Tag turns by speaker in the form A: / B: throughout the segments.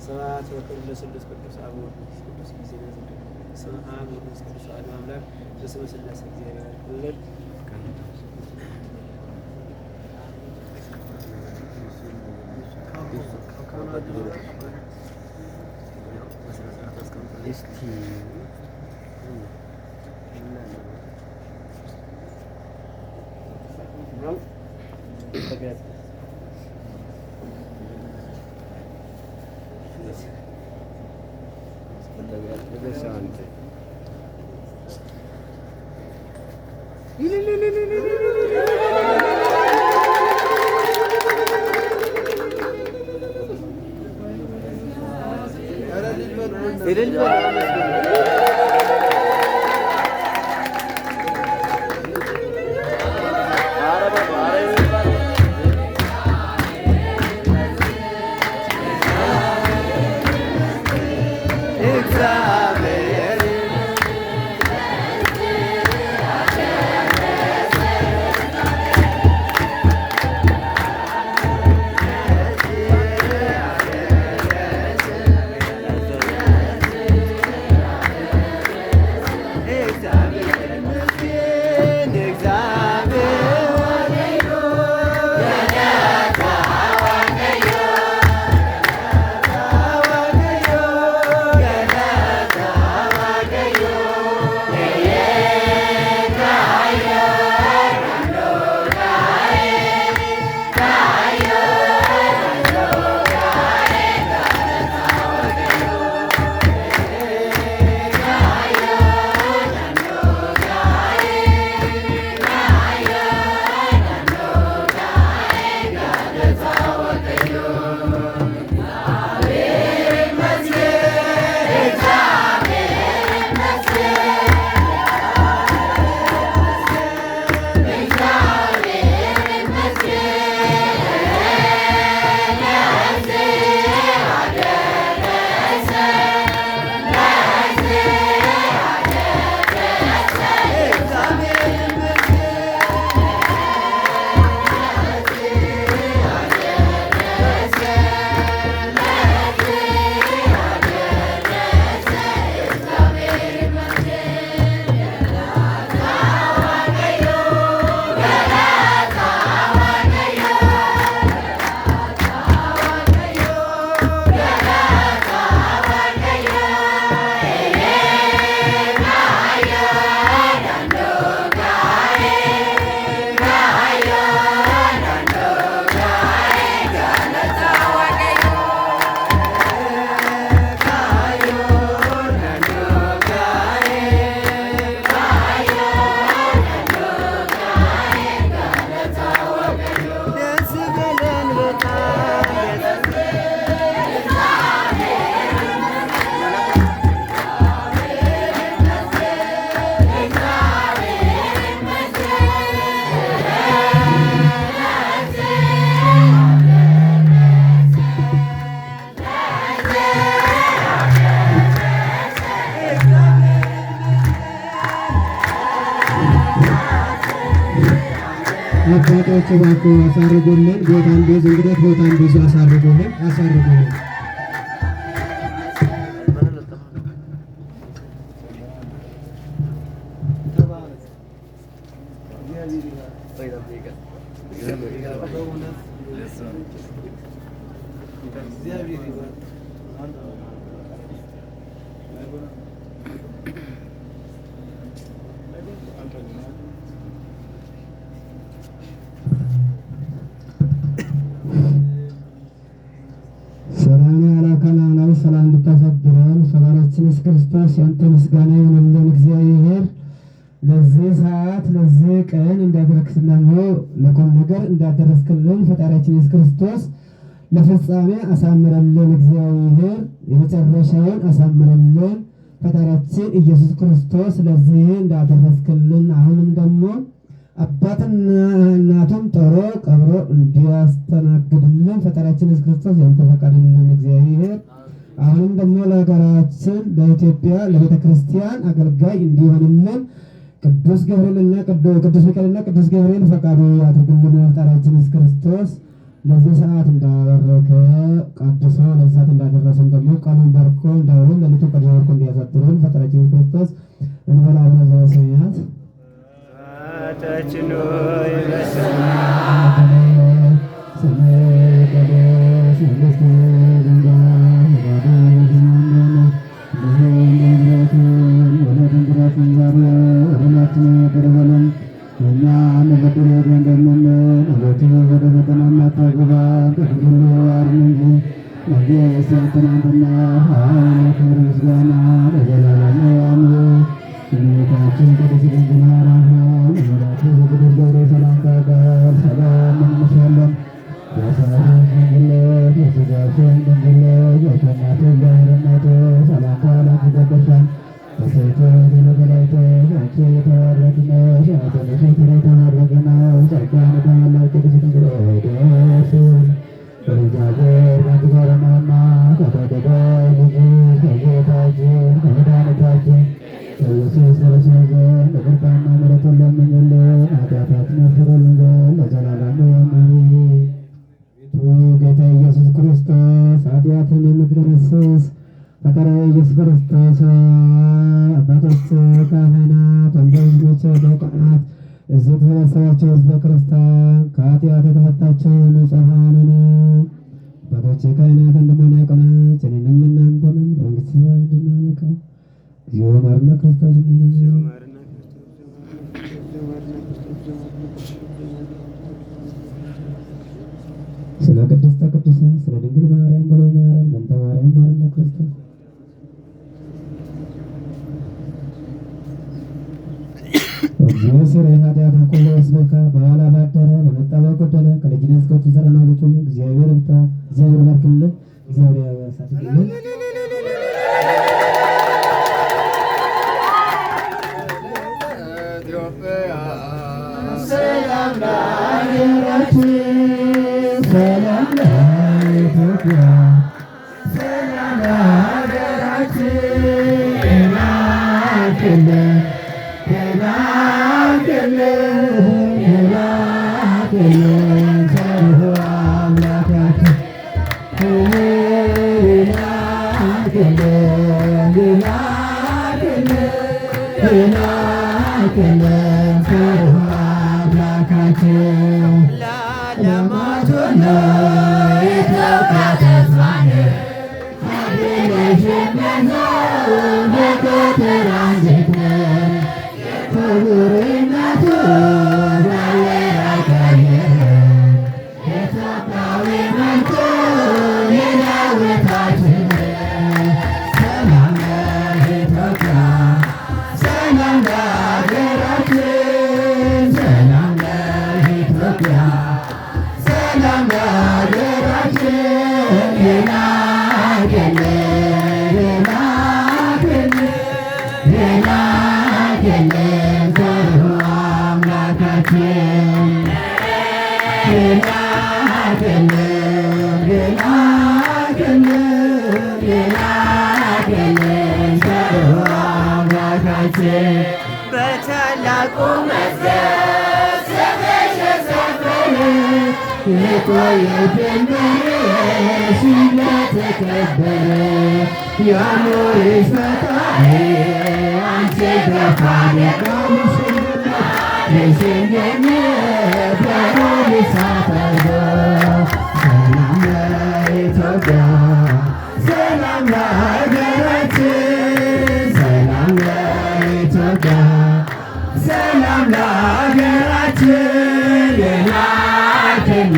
A: ስብሐት ወክብር ለስሉስ ቅዱስ አብ ወመንፈስ ቅዱስ ጊዜ በስመ አብ ወመንፈስ ቅዱስ አሐዱ አምላክ በስመ ሥላሴ እግዚአብሔር ይክብር።
B: አባቶች እባክዎ አሳርጉልን። ቦታን ብዙ እንግዲህ ቦታን ብዙ አሳርጉልን። ሰላም እንድታሳድረን ፈጣሪያችን ኢየሱስ ክርስቶስ ያንተ ምስጋና ይሁንልን። እግዚአብሔር ለዚህ ሰዓት ለዚህ ቀን እንዳደረስክልን ለቁም ነገር እንዳደረስክልን ፈጣሪያችን ኢየሱስ ክርስቶስ ለፍጻሜ አሳምረልን። እግዚአብሔር የመጨረሻውን አሳምረልን። ፈጣሪያችን ኢየሱስ ክርስቶስ ለዚህ እንዳደረስክልን አሁንም ደግሞ አባትና እናቱም ጥሮ ቀብሮ እንዲያስተናግድልን ፈጣሪያችን ኢየሱስ ክርስቶስ ያንተ ፈቃድ ይሁንልን። እግዚአብሔር አሁንም ደግሞ ለሀገራችን ለኢትዮጵያ ለቤተ ክርስቲያን አገልጋይ እንዲሆንልን ቅዱስ ገብርኤልና ቅዱስ ሚካኤልና ቅዱስ ገብርኤል ፈቃዱ ያድርግልን። ፈጣሪያችን ኢየሱስ ክርስቶስ ለዚህ ሰዓት እንዳበረከ ቀድሶ ለዚህ ሰዓት እንዳደረሰን ደግሞ ቀኑን ባርኮ እንዳውለን ለሊቱን ቀድሶ ባርኮ እንዲያሳድረን ፈጣሪያችን ክርስቶስ እንበል። አቡነ ዘበሰማያት
A: አባታችን ሆይ
B: ስምህ ይቀደስ፣ መንግሥትህ ትምጣ፣ ፈቃድህ በሰማይ እንደሆነች በምድር ይቅር በለን እኛ እንበድል እንደምንል፣ አቤቱ ወደ ፈተና አታግባን ከክፉ ሁሉ አድነን እንጂ መንግሥት ያንተ ናትና፣ ኃይል፣ ክብር፣ ምስጋና ለዘላለሙ አሜን። እመቤታችን ቅድስት ድንግል ማርያም ሆይ በመልአኩ በቅዱስ ገብርኤል ሰላምታ ጋር ሰላም እንልሻለን። በሰላም ድንግል በሥጋሽም ድንግል ከእናትሽ ከእግዚአብሔር ሰላምታ ላንቺ ይገባሻል። በሴቶች የተለይተ አንቺ የተባረክሽ ነሽ፣ የማኅፀንሽ ፍሬ የተባረከ ነው። ጸጋን የተመላሽ ቅድስት ድንግል ሆይ ደስ ይበልሽ፣ እግዚአብሔር ከአንቺ ጋር ነውና ከተወደደው ልጅሽ ከጌታችን ከመድኃኒታችን ከኢየሱስ ክርስቶስ ዘንድ ይቅርታና ምሕረትን ለምኝልን ኃጢአታችንን ያስተሰርይልን ዘንድ ለዘላለሙ አሜን። ጌታ ኢየሱስ ክርስቶስ ኃጢአትን የምትደመስስ ፈጣሪ ኢየሱስ ክርስቶስ አባቶች፣ ካህናት፣ ወንድሞች፣ ዲያቆናት እዚህ የተሰበሰባችሁ ሕዝበ ክርስቲያን ከኃጢአት የተፈታችሁ ንጹሐን አባቶች፣ ካህናት፣ ወንድሞች፣ ዲያቆናት እኔንም እናንተንም ለመንግሥተ ሰማያት እንድናበቃ እግዚኦ መሐረነ ክርስቶስ ስለ ቅድስተ ቅዱሳን ስለ ድንግል ማርያም ብሎ ማርያም እንተ ማርያም መሐረነ ክርስቶስ እግዚኦ ሥራይ ኃጢአተ ኩሉ ሕዝብከ በኋላ ባደረ በመጣ በጎደለ ከልጅነት እስከ ተሰረናገቱ እግዚአብሔር ይፍታ። እግዚአብሔር ባርክልን። እግዚአብሔር ያሳድግልን። ሰላም ለሀገራችን፣ ሰላም ለኢትዮጵያ፣ ሰላም ለሀገራችን። ጤና ይስጥልን፣ ጤና ይስጥልን፣ ጤና ይስጥልን ቸሩ አምላካችን። ጤና ይስጥልን፣ ጤና ይስጥልን፣ ጤና ይስጥልን ቸሩ አምላካችን። ለዓለማት ሁሉ ኢትዮጵያ ተስፋ ነች፣ አድነሽን በትራንዚት ነች። ክቡርነቱ እግዚአብሔር አይቀይርም፣ ኢትዮጵያዊ መልኩ የዳዊታችን። ሰላም ለኢትዮጵያ፣ ሰላም ለሀገራችን፣ ሰላም ለኢትዮጵያ፣ ሰላም ለሀገራችን። ሌላ የለም፣ ሌላ የለም፣ ሌላ የለም ቸሩ አምላካችን። ሌላ የለም፣ ሌላ የለም፣ ሌላ የለም ቸሩ አምላካችን። በታላቁ መዝገብ ስምሽ የሰፈረ የቆየብን ምሕረትሽ ስለተከበረ የአሞርሽ ፈጣሪ አንቺ በፋሲካ የሽኝነት የሆንሽ ሳተርጎ ሰላም ለኢትዮጵያ፣ ሰላም ለሀገራችን፣ ሰላም ለኢትዮጵያ፣ ሰላም ለሀገራችን። የላክልን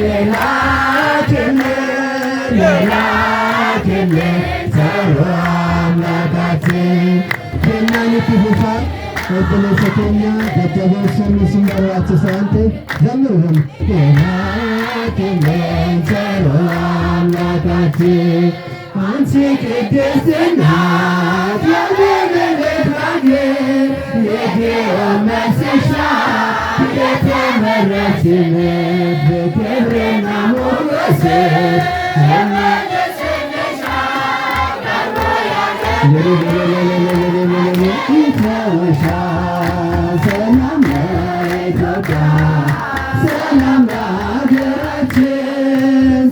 B: የላክልን የላክልን ቸሩ አምላካችን። ከናይቱ ሁፋር ወደለሰተኛ ደደበሰም ሲንበራች ሳንተ ዘምሩም የላክልን ቸሩ አምላካችን። አንቺ ቅድስት ናት የምሕረት ሀገር የግዮን መፍሰሻ የተመረጥሽ በክብርና ሞገስ ይተውሻል። ሰላም ለኢትዮጵያ ሰላም ለሀገራችን፣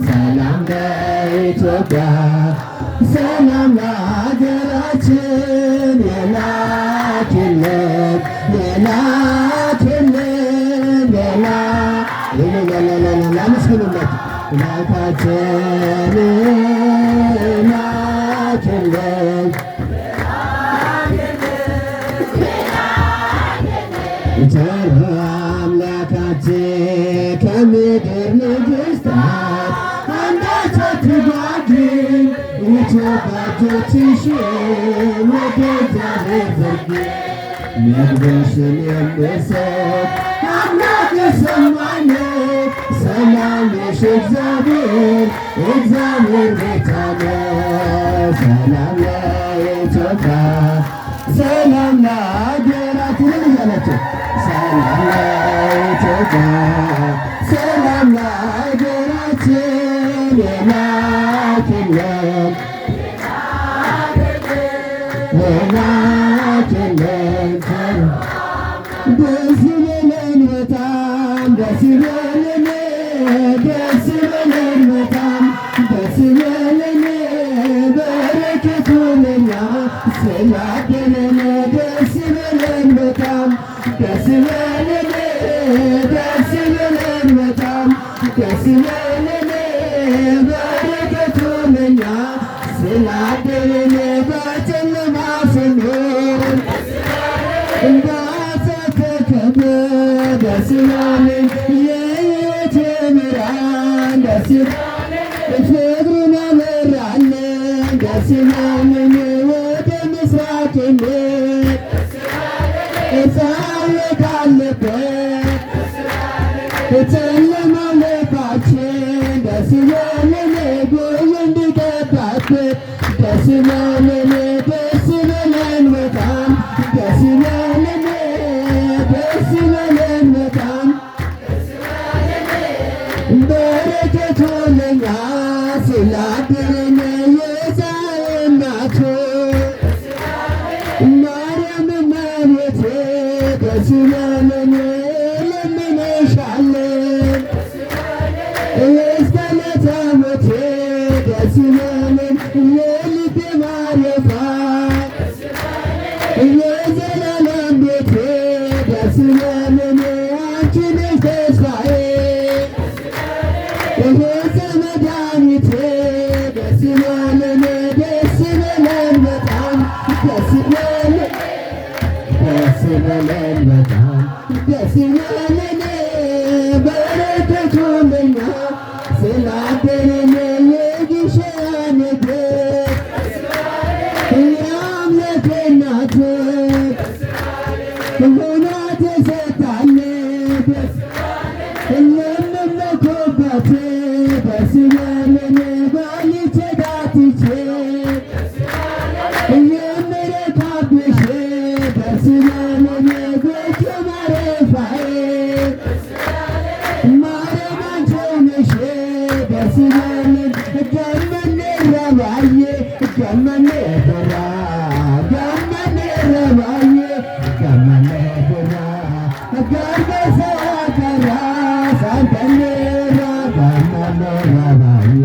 B: ሰላም ለኢትዮጵያ፣ ሰላም ለሀገራችን የላክልን የላክልን ላመስግኑለት ላካችን ላክልን ቸር አምላካችን ከምድር ንግሥታት አንዳች አትጓጉኝ፣ እጆችሽን ወደ እግዚአብሔር ዘርጊ። ምግብሽን የሚሰጥ አምላክ የሰማይ ነው። ሰላምሽ እግዚአብሔር እግዚአብሔር ጌታ ነው። ሰላም ለኢትዮጵያ፣ ሰላም ለሀገራችን እያላቸው ሰላም ለኢትዮጵያ፣ ሰላም ለሀገራችን የላክልን የላክልን ደስ ይበለን በጣም ደስ ይበለን ደስ ይበለን በጣም ደስ ይበለን በረከቱ ለኛ ስላደለን ደስ ይበለን በጣም ደስ ይበለን ደስ ይበለን በጣም ደስ ይበለን በረከቱ ለኛ ስላደለን በጨለማ ስንሆን እንዳተተከበ ደስ ይበለን የሕይወት ብርሃን ደስ ይበለን ፍቅሩን አበራለን ደስ ይበለን ወደ ምስራቅ እንሂድ ፀሐይ ካለበት ጨለማው ልባችን ደስ ይበለን ጉዞ እንዲገባበት ደስ ይበለን ደስ ይበለን በጣም ደስ ይበለን ደስ ይበለን በጣም በረከቱ ለኛ ስላደረን የፀሐይ እናቱ ማርያም እመቤቴ ደስ ይበለን እንለምንሻለን እስከ ዕለተ ሞቴ ደስ ይበለን የልቤ ማረፊያ የዘላለም ቤቴ ደስ ይበለን አንቺ ነሽ ተስፋዬ መድኃኒቴ ደስ ይበለን ደስ ይበለን በጣም ደስ ይበለን ደስ ይበለን በጣም ደስ ይበለን በረከቱ ለኛ ስላደረን የግሸን ምድር የአምላክ እናት ሆና ተሰጥታለች የምንመኩበት ደስ ይበለን ባልተዳትቼ የምረካብሽ ደስ ይበለን ጎጆ ማረፊያዬ ማርያም አንቺ ነሽ ደስ ይበለን ገመኔ ረባዬ ገመኔ ዶራ ገመኔ ረባዬ ገመኔ ዶራ ገርበሰ ከራ ሳንተኔራ ገመኔ ረባዬ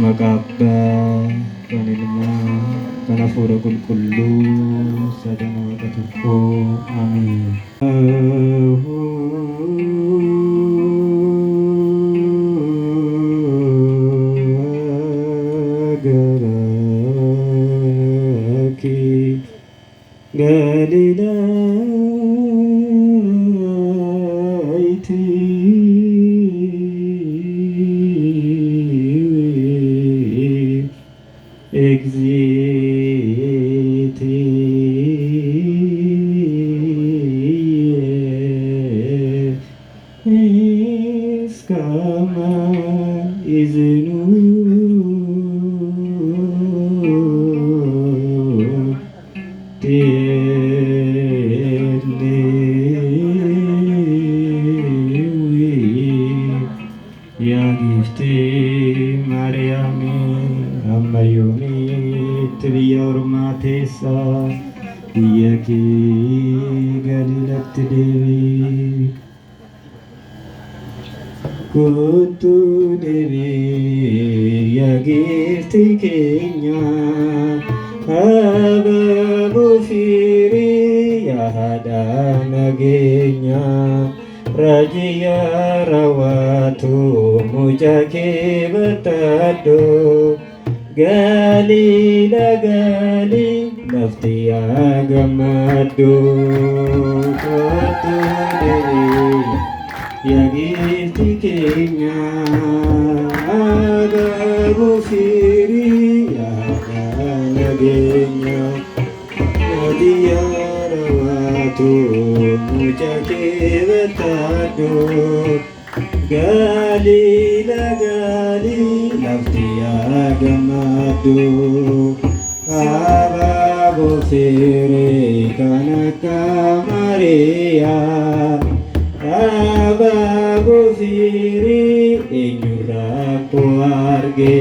C: መቃበ በኔልማ ከነፎረ ቁልቁሉ ሰደነ ወቀትፎ አሜን። ገረኪ ገሊላይቲ እስከመ ይዝኑ ቴሌዊ ያጊፍቴ Mariami Ammayumi Tibiyya Ormaa teessa biyya kee Galiilatti deebi'i. Kottu deebi'i yaa giiftii keenya abaaboo firii yaa haadha nageenya. Rajiya rawatu mujake batado Galila gali laftiya gamadu Kotu dewi yagifti kenya Agabu firi yaga nagenya Rajiya rawatu mujake batado Galila gali laftiya gamadu Ababu firi kanaka Maria Ababu firi inyuraku arge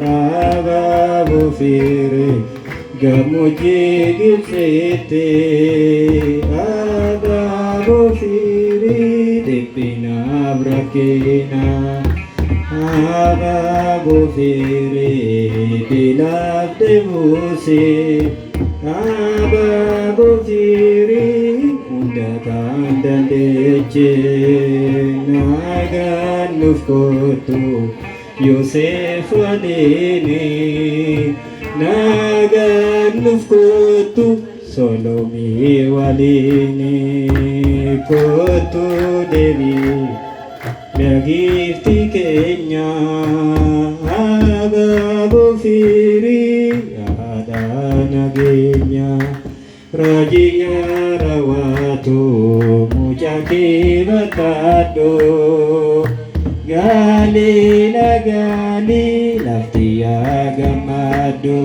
C: Ababu firi gamuji gifete Ababu firi dipina brakina Ababu firi dilab debusi Ababu firi undakan dandeche Nagan nufkotu Yosef wadini Nagan nufkotu Solomi walini Kotu devi Nagifti kenya Ababu firi Ada nagenya Rajiya rawatu Mujaki batado Galila gali Laftiya gamadu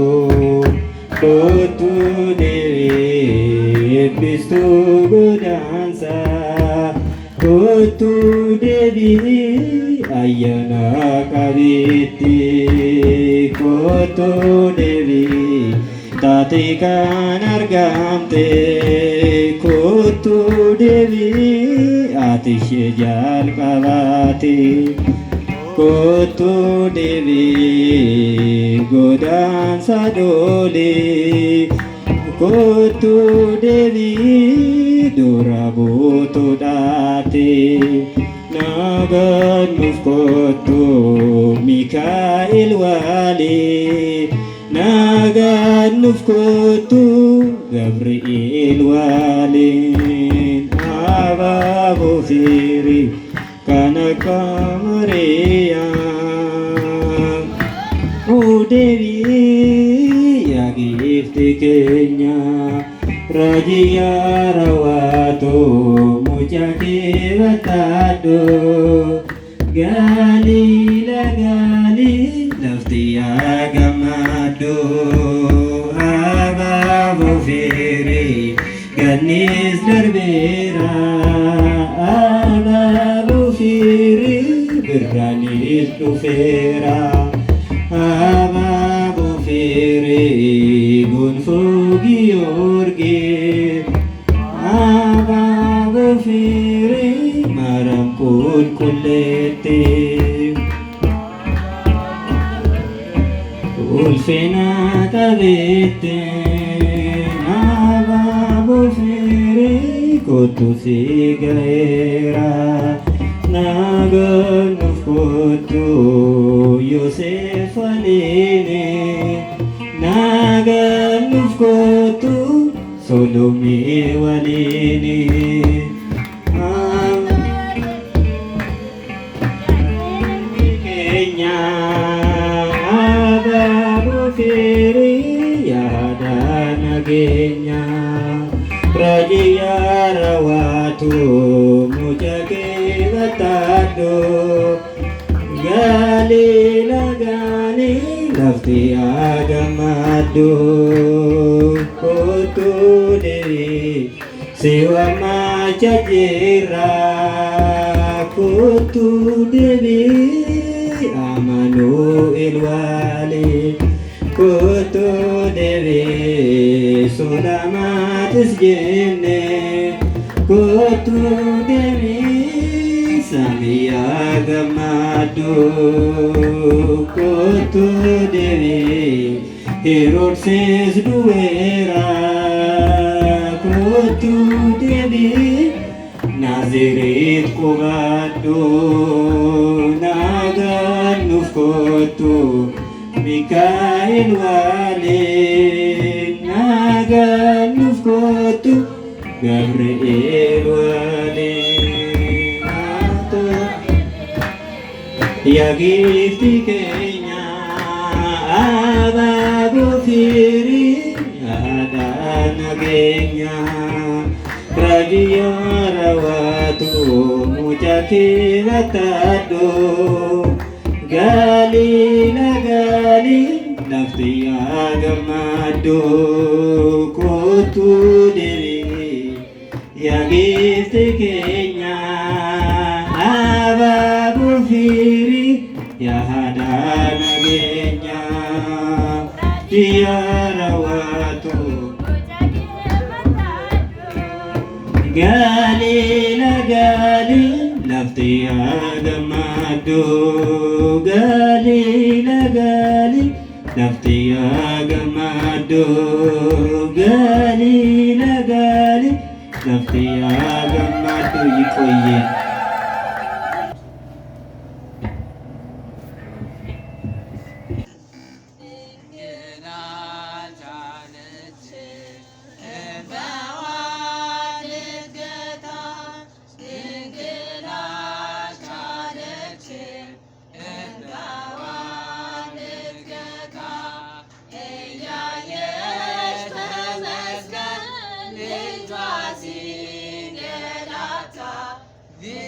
C: Kotu devi Bistu gudansa Kotu devi Ayana kabiti Kotu devi Tatikan argamte Kotu devi Atishe jal kavati Kotu devi Godan sadoli Kotu devi Durabutu dati Nagan mufkotu Mikail wali Nagan nufkotu Gabriel walin Ababu firi Kanaka Maria Udevi Yagifti kenya Rajiya rawatu Mujaki batado Galila gali Laftiya gamadu Ababu firi Ganis darbera Ababu firi Birranis tufera Ababu firi Gunfugi orgi Ababu firi Maramkul kulleti Ulfina tabete Ababu firi Kotu sigaera Nagan nufkotu Yosef alini Nagan nufkotu Solomi walini Kenya Ababu firi Yada nagenya Rajiya rawatu Mujake batado Galila gali Laftiya gamadu Kotu devi Siwa majajira Kotu devi ሚካኤል ዋሌ ኮቶ ደቤ ሶላማትስ ጀነ ኮቶ ደቤ ሳሚያ ገማዶ ኮቶ ደቤ ሄሮድስ ዱዌራ ኮቶ ደቤ ናዝሬት ቆባዶ ናጋኑፍ ኮቶ ሚካኤል ዋሌ ናጋኑፍ ኮቶ ገብርኤል ዋሌ ያጊፍቲ ኬኛ አባቦ ፊሪ አዳናገኛ ራጂያ ራዋቱ ሙጫኪ ረታዶ ጋሊና ጋሊ ናፍቲያ ገማዶ ኮቱ ደቤ ያጊፍቲ ኬኛ አባቡ ፊሪ ያሃዳናገኛ ዲያራዋቱ ጋሊና ጋሊ ናፍቲያ ገማዶ ጋሊና ጋሊ ናፍቲያ ገማዶ ጋሊና ጋሊ ናፍቲያ ገማዶ ይቆየ
D: Yeah.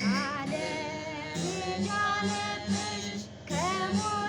D: ዓለም ያለብሽ ከሞት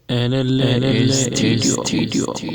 D: NLA Studio.